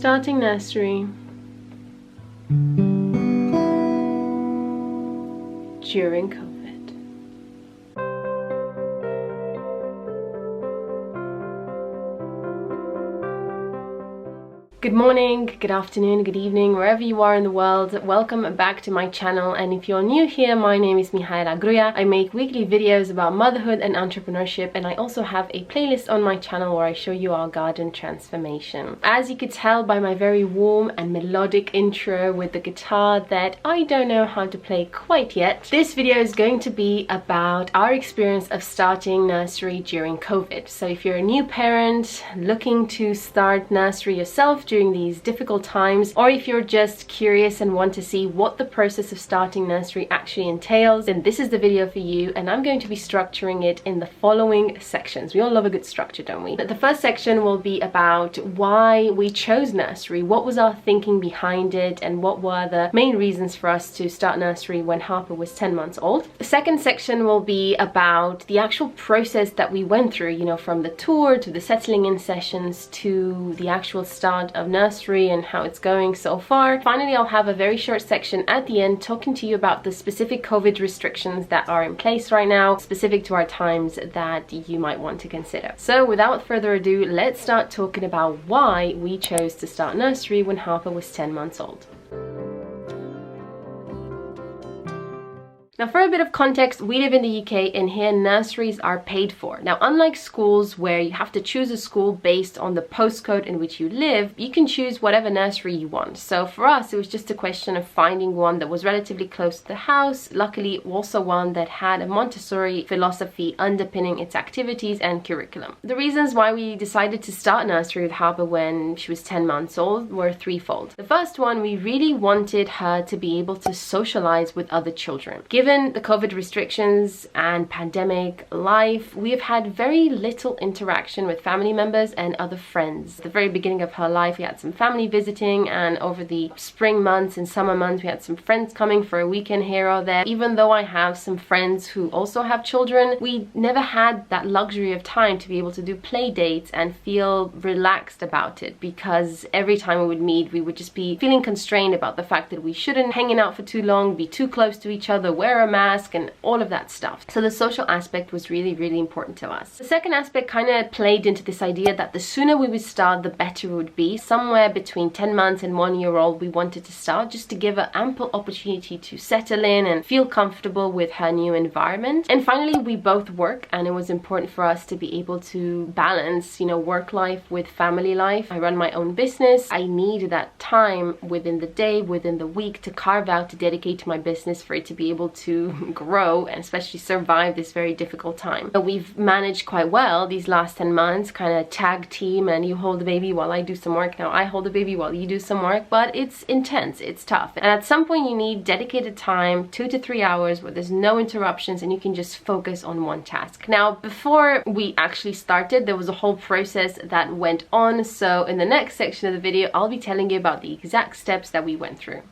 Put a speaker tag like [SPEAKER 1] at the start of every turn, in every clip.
[SPEAKER 1] starting nursery during COVID. Good morning, good afternoon, good evening, wherever you are in the world. Welcome back to my channel, and if you're new here, my name is Mihaela Gruja. I make weekly videos about motherhood and entrepreneurship, and I also have a playlist on my channel where I show you our garden transformation. As you could tell by my very warm and melodic intro with the guitar that I don't know how to play quite yet, this video is going to be about our experience of starting nursery during COVID. So if you're a new parent looking to start nursery yourself during these difficult times, or if you're just curious and want to see what the process of starting nursery actually entails, then this is the video for you. And I'm going to be structuring it in the following sections. We all love a good structure, don't we? The first section will be about why we chose nursery, what was our thinking behind it, and what were the main reasons for us to start nursery when Harper was 10 months old. The second section will be about the actual process that we went through, you know, from the tour to the settling in sessions to the actual start of nursery and how it's going so far. Finally, I'll have a very short section at the end talking to you about the specific COVID restrictions that are in place right now, specific to our times, that you might want to consider. So without further ado, let's start talking about why we chose to start nursery when Harper was 10 months old. Now, for a bit of context, we live in the UK, and here nurseries are paid for. Now, unlike schools where you have to choose a school based on the postcode in which you live, you can choose whatever nursery you want. So for us, it was just a question of finding one that was relatively close to the house. Luckily, also one that had a Montessori philosophy underpinning its activities and curriculum. The reasons why we decided to start nursery with Harper when she was 10 months old were threefold. The first one, we really wanted her to be able to socialize with other children. Given the COVID restrictions and pandemic life, we have had very little interaction with family members and other friends. At the very beginning of her life, we had some family visiting, and over the spring months and summer months, we had some friends coming for a weekend here or there. Even though I have some friends who also have children, we never had that luxury of time to be able to do play dates and feel relaxed about it, because every time we would meet, we would just be feeling constrained about the fact that we shouldn't hanging out for too long, be too close to each other, wear a mask and all of that stuff. So the social aspect was really, really important to us. The second aspect kind of played into this idea that the sooner we would start, the better it would be. Somewhere between 10 months and 1 year old, we wanted to start just to give her ample opportunity to settle in and feel comfortable with her new environment. And finally, we both work, and it was important for us to be able to balance, you know, work life with family life. I run my own business. I need that time within the day, within the week, to carve out, to dedicate to my business for it to be able to grow and especially survive this very difficult time. But we've managed quite well these last 10 months, kind of tag team, and you hold the baby while I do some work. Now I hold the baby while you do some work, but it's intense, it's tough. And at some point you need dedicated time, 2 to 3 hours, where there's no interruptions and you can just focus on one task. Now, before we actually started, there was a whole process that went on. So in the next section of the video, I'll be telling you about the exact steps that we went through.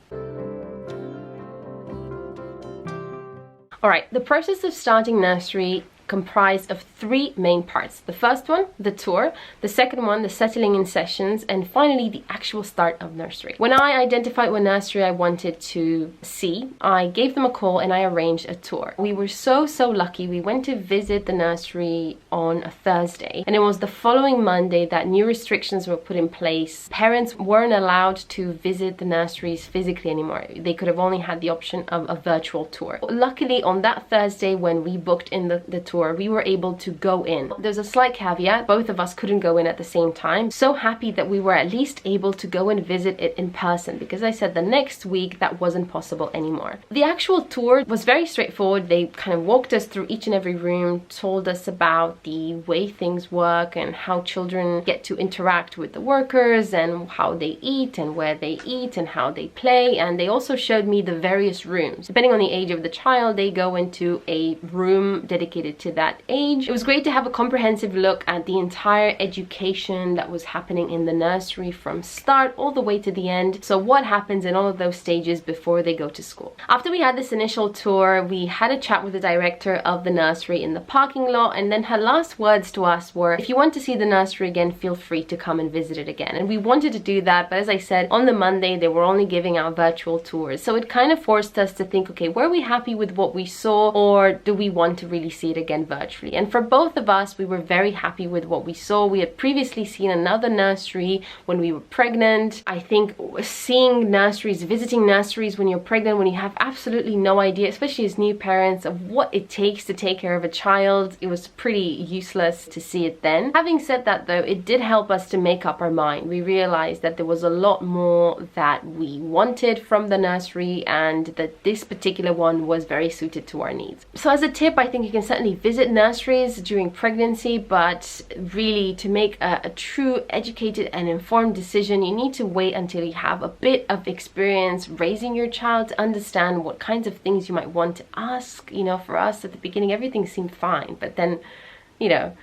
[SPEAKER 1] Alright, the process of starting nursery comprised of 3 main parts. The first one, the tour. The second one, the settling in sessions. And finally, the actual start of nursery. When I identified what nursery I wanted to see, I gave them a call and I arranged a tour. We were so lucky. We went to visit the nursery on a Thursday, and it was the following Monday that new restrictions were put in place. Parents weren't allowed to visit the nurseries physically anymore. They could have only had the option of a virtual tour. Luckily, on that Thursday when we booked in the tour, we were able to go in. There's a slight caveat, both of us couldn't go in at the same time. So happy that we were at least able to go and visit it in person, because I said the next week that wasn't possible anymore. The actual tour was very straightforward. They kind of walked us through each and every room, told us about the way things work and how children get to interact with the workers and how they eat and where they eat and how they play. And they also showed me the various rooms. Depending on the age of the child, they go into a room dedicated to to that age. It was great to have a comprehensive look at the entire education that was happening in the nursery from start all the way to the end. So what happens in all of those stages before they go to school. After we had this initial tour, we had a chat with the director of the nursery in the parking lot, and then her last words to us were, if you want to see the nursery again, feel free to come and visit it again. And we wanted to do that, but as I said, on the Monday they were only giving out virtual tours. So it kind of forced us to think, okay, were we happy with what we saw, or do we want to really see it again virtually? And for both of us, we were very happy with what we saw. We had previously seen another nursery when we were pregnant. I think seeing nurseries, visiting nurseries when you're pregnant, when you have absolutely no idea, especially as new parents, of what it takes to take care of a child, it was pretty useless to see it then. Having said that though, it did help us to make up our mind. We realized that there was a lot more that we wanted from the nursery, and that this particular one was very suited to our needs. So as a tip, I think you can certainly visit nurseries during pregnancy, but really to make a true educated and informed decision, you need to wait until you have a bit of experience raising your child to understand what kinds of things you might want to ask. You know, for us at the beginning, everything seemed fine, but then, you know,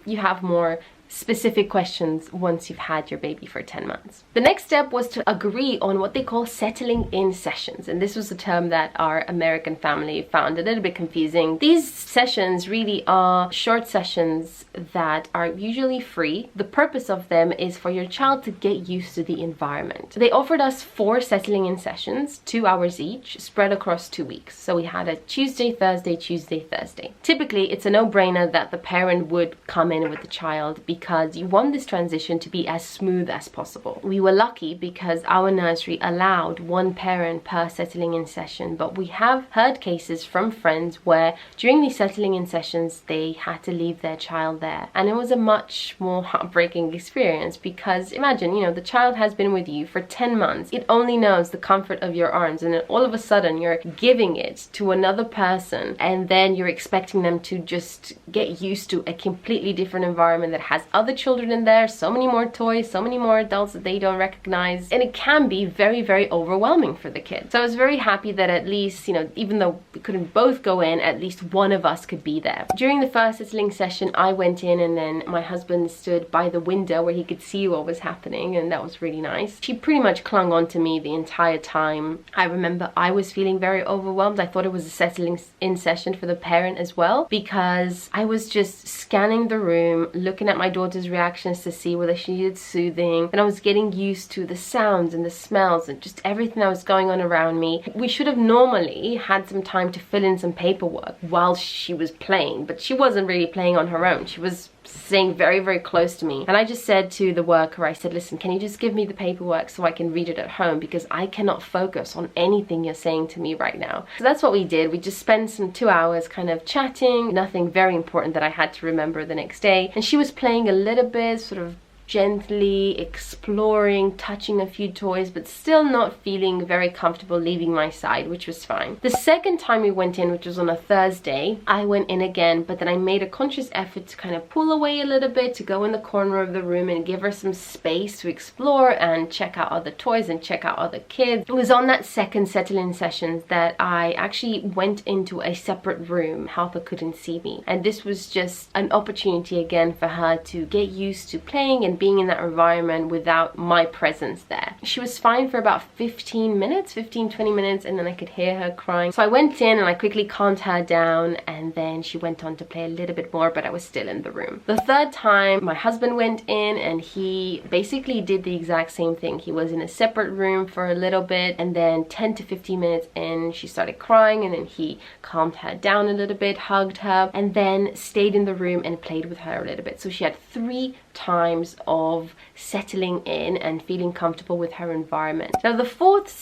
[SPEAKER 1] you have more specific questions once you've had your baby for 10 months. The next step was to agree on what they call settling in sessions, and this was a term that our American family found a little bit confusing. These sessions really are short sessions that are usually free. The purpose of them is for your child to get used to the environment. They offered us 4 settling in sessions, 2 hours each, spread across 2 weeks. So we had a Tuesday, Thursday, Tuesday, Thursday. Typically, it's a no-brainer that the parent would come in with the child because you want this transition to be as smooth as possible. We were lucky because our nursery allowed 1 parent per settling in session, but we have heard cases from friends where during these settling in sessions they had to leave their child there, and it was a much more heartbreaking experience because imagine, you know, the child has been with you for 10 months. It only knows the comfort of your arms, and then all of a sudden you're giving it to another person, and then you're expecting them to just get used to a completely different environment that has other children in there, so many more toys, so many more adults that they don't recognize, and it can be very, very overwhelming for the kids. So I was very happy that at least, you know, even though we couldn't both go in, at least one of us could be there. During the first settling session, I went in, and then my husband stood by the window where he could see what was happening, and that was really nice. She pretty much clung on to me the entire time. I remember I was feeling very overwhelmed. I thought it was a settling in session for the parent as well, because I was just scanning the room, looking at my daughter's reactions to see whether she needed soothing, and I was getting used to the sounds and the smells and just everything that was going on around me. We should have normally had some time to fill in some paperwork while she was playing, but she wasn't really playing on her own. She was staying very, very close to me, and I just said to the worker, I said, listen, can you just give me the paperwork so I can read it at home, because I cannot focus on anything you're saying to me right now. So that's what we did. We just spent some 2 hours kind of chatting, nothing very important that I had to remember the next day, and she was playing a little bit, sort of gently exploring, touching a few toys, but still not feeling very comfortable leaving my side, which was fine. The second time we went in, which was on a Thursday, I went in again, but then I made a conscious effort to kind of pull away a little bit, to go in the corner of the room and give her some space to explore and check out other toys and check out other kids. It was on that second settle-in session that I actually went into a separate room. Harper couldn't see me, and this was just an opportunity again for her to get used to playing and being in that environment without my presence there. She was fine for about 15 minutes, 15-20 minutes, and then I could hear her crying. So I went in and I quickly calmed her down, and then she went on to play a little bit more, but I was still in the room. The third time, my husband went in, and he basically did the exact same thing. He was in a separate room for a little bit, and then 10 to 15 minutes in, she started crying, and then he calmed her down a little bit, hugged her, and then stayed in the room and played with her a little bit. So she had 3 times of settling in and feeling comfortable with her environment. Now the fourth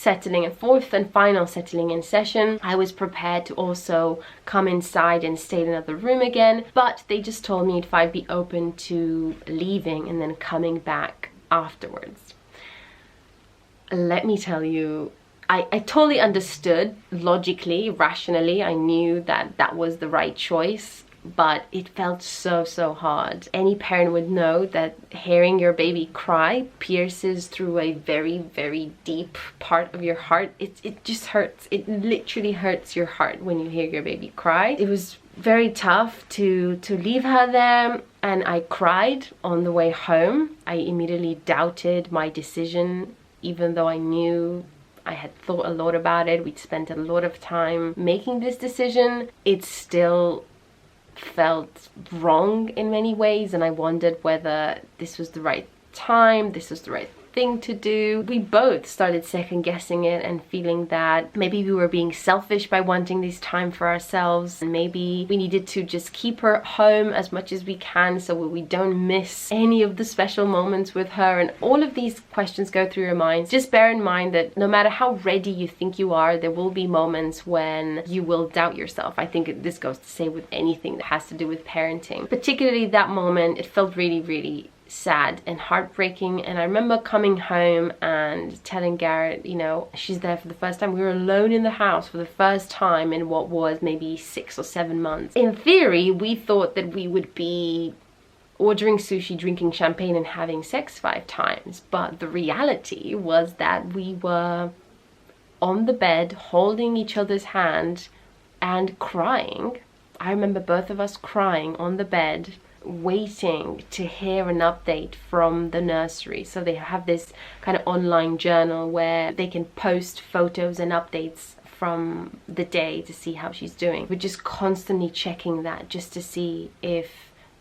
[SPEAKER 1] and final settling in session, I was prepared to also come inside and stay in another room again, but they just told me if I'd be open to leaving and then coming back afterwards. Let me tell you, I totally understood logically, rationally. I knew that that was the right choice, but it felt so hard. Any parent would know that hearing your baby cry pierces through a very, very deep part of your heart. It just hurts. It literally hurts your heart when you hear your baby cry. It was very tough to leave her there, and I cried on the way home. I immediately doubted my decision, even though I knew I had thought a lot about it. We'd spent a lot of time making this decision. It still felt wrong in many ways, and I wondered whether this was the right time, this was the right thing to do. We both started second guessing it and feeling that maybe we were being selfish by wanting this time for ourselves, and maybe we needed to just keep her home as much as we can so we don't miss any of the special moments with her. And all of these questions go through your mind. Just bear in mind that no matter how ready you think you are, there will be moments when you will doubt yourself. I think this goes to say with anything that has to do with parenting. Particularly that moment, it felt really, really sad and heartbreaking. And I remember coming home and telling Garrett, you know, she's there for the first time. We were alone in the house for the first time in what was maybe 6 or 7 months. In theory, we thought that we would be ordering sushi, drinking champagne, and having sex 5 times. But the reality was that we were on the bed holding each other's hand and crying. I remember both of us crying on the bed, waiting to hear an update from the nursery. So they have this kind of online journal where they can post photos and updates from the day to see how she's doing. We're just constantly checking that just to see if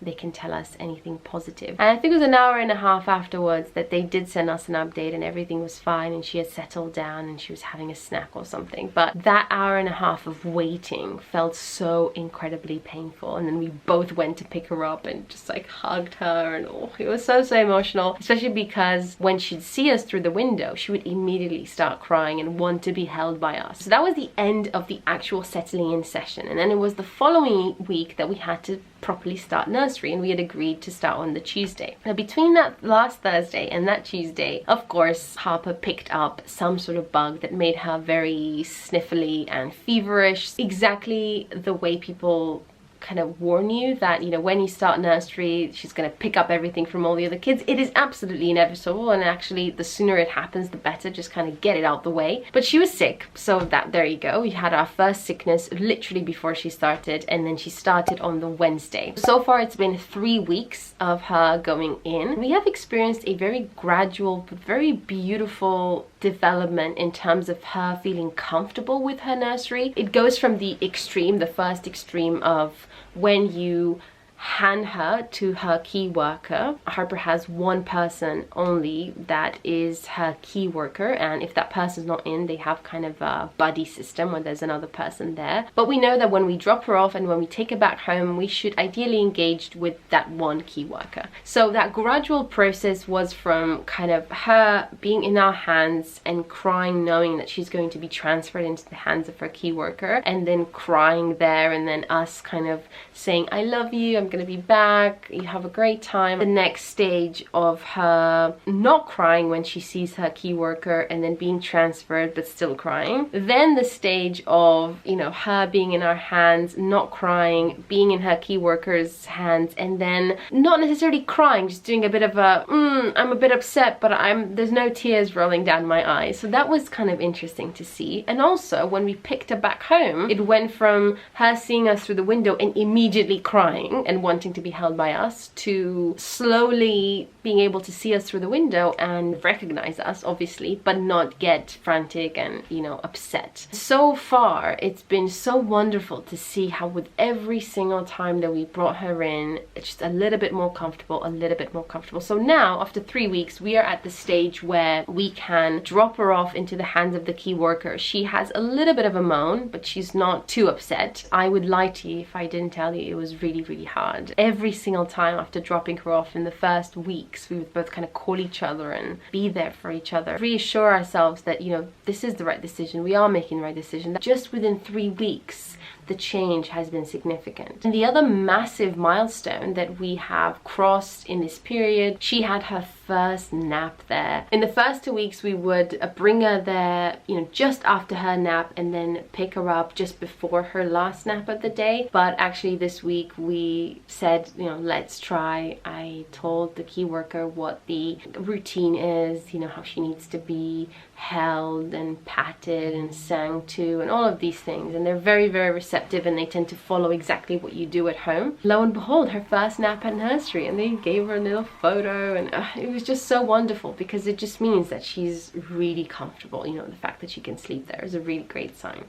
[SPEAKER 1] they can tell us anything positive. And I think it was an hour and a half afterwards that they did send us an update, and everything was fine and she had settled down and she was having a snack or something. But that hour and a half of waiting felt so incredibly painful. And then we both went to pick her up and just like hugged her, and oh, it was so emotional, especially because when she'd see us through the window, she would immediately start crying and want to be held by us. So that was the end of the actual settling in session. And then it was the following week that we had to properly start nursery, and we had agreed to start on the Tuesday. Now between that last Thursday and that Tuesday, of course, Harper picked up some sort of bug that made her very sniffly and feverish, exactly the way people kind of warn you that, you know, when you start nursery, she's going to pick up everything from all the other kids. It is absolutely inevitable, and actually the sooner it happens the better. Just kind of get it out the way. But she was sick, so that, there you go. We had our first sickness literally before she started, and then she started on the Wednesday. So far it's been 3 weeks of her going in. We have experienced a very gradual but very beautiful development in terms of her feeling comfortable with her nursery. It goes from the extreme, the first extreme of when you hand her to her key worker. Harper has one person only that is her key worker, and if that person's not in, they have kind of a buddy system where there's another person there. But we know that when we drop her off and when we take her back home, we should ideally engage with that one key worker. So that gradual process was from kind of her being in our hands and crying, knowing that she's going to be transferred into the hands of her key worker, and then crying there, and then us kind of saying, I love you, I'm gonna be back, you have a great time. The next stage of her not crying when she sees her key worker and then being transferred but still crying. Then the stage of, you know, her being in our hands, not crying, being in her key worker's hands, and then not necessarily crying, just doing a bit of a I'm a bit upset, but there's no tears rolling down my eyes. So that was kind of interesting to see. And also when we picked her back home, it went from her seeing us through the window and immediately crying and wanting to be held by us, to slowly being able to see us through the window and recognize us, obviously, but not get frantic and, you know, upset. So far, it's been so wonderful to see how with every single time that we brought her in, it's just a little bit more comfortable, a little bit more comfortable. So now, after 3 weeks, we are at the stage where we can drop her off into the hands of the key worker. She has a little bit of a moan, but she's not too upset. I would lie to you if I didn't tell you it was really, really hard. Every single time after dropping her off in the first weeks, we would both kind of call each other and be there for each other, reassure ourselves that, you know, this is the right decision, we are making the right decision. That just within 3 weeks, the change has been significant. And the other massive milestone that we have crossed in this period, she had her first nap there. In the first 2 weeks, we would bring her there, you know, just after her nap, and then pick her up just before her last nap of the day. But actually this week we I said, you know, let's try. I told the key worker what the routine is, you know, how she needs to be held and patted and sang to and all of these things, and they're very, very receptive, and they tend to follow exactly what you do at home. Lo and behold, her first nap at nursery, and they gave her a little photo, and it was just so wonderful, because it just means that she's really comfortable. You know, the fact that she can sleep there is a really great sign.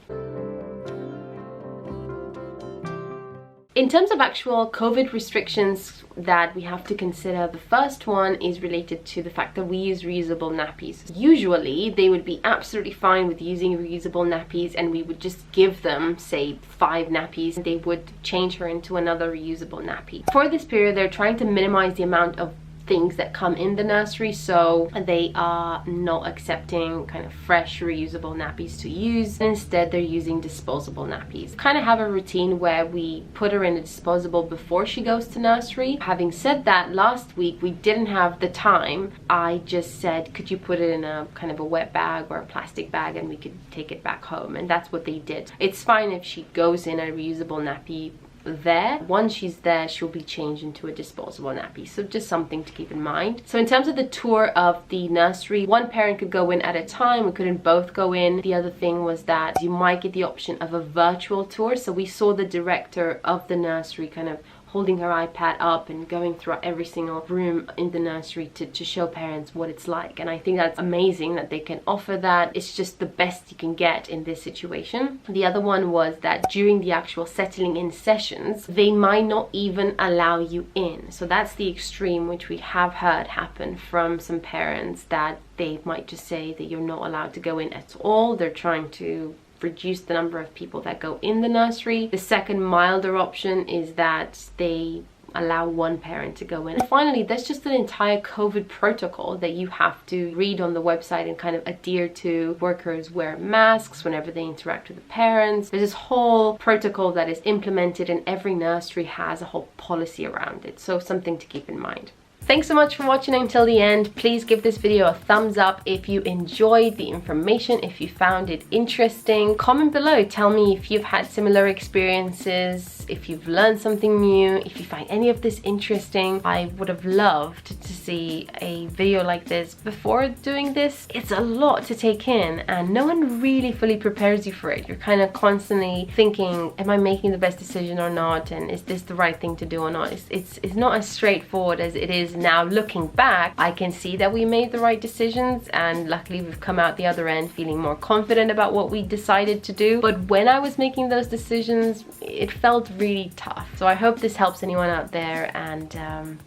[SPEAKER 1] In terms of actual COVID restrictions that we have to consider, the first one is related to the fact that we use reusable nappies. Usually, they would be absolutely fine with using reusable nappies, and we would just give them, say, 5 nappies, and they would change her into another reusable nappy. For this period, they're trying to minimize the amount of things that come in the nursery, so they are not accepting kind of fresh reusable nappies to use. Instead, they're using disposable nappies. Kind of have a routine where we put her in a disposable before she goes to nursery. Having said that, last week we didn't have the time. I just said, could you put it in a kind of a wet bag or a plastic bag, and we could take it back home, and that's what they did. It's fine if she goes in a reusable nappy there. Once she's there, she'll be changed into a disposable nappy, so just something to keep in mind. So in terms of the tour of the nursery, one parent could go in at a time. We couldn't both go in. The other thing was that you might get the option of a virtual tour, so we saw the director of the nursery kind of holding her iPad up and going through every single room in the nursery to show parents what it's like. And I think that's amazing that they can offer that. It's just the best you can get in this situation. The other one was that during the actual settling in sessions, they might not even allow you in. So that's the extreme, which we have heard happen from some parents, that they might just say that you're not allowed to go in at all. They're trying to reduce the number of people that go in the nursery. The second milder option is that they allow one parent to go in. And finally, there's just an entire COVID protocol that you have to read on the website and kind of adhere to. Workers wear masks whenever they interact with the parents. There's this whole protocol that is implemented, and every nursery has a whole policy around it, so something to keep in mind. Thanks so much for watching until the end. Please give this video a thumbs up if you enjoyed the information, if you found it interesting. Comment below, tell me if you've had similar experiences, if you've learned something new, if you find any of this interesting. I would have loved to see a video like this before doing this. It's a lot to take in, and no one really fully prepares you for it. You're kind of constantly thinking, am I making the best decision or not? And is this the right thing to do or not? It's not as straightforward as it is now. Looking back, I can see that we made the right decisions, and luckily we've come out the other end feeling more confident about what we decided to do. But when I was making those decisions, it felt really tough. So I hope this helps anyone out there, and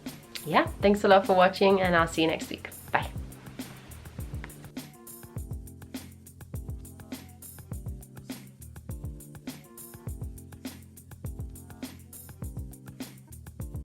[SPEAKER 1] yeah, thanks a lot for watching, and I'll see you next week.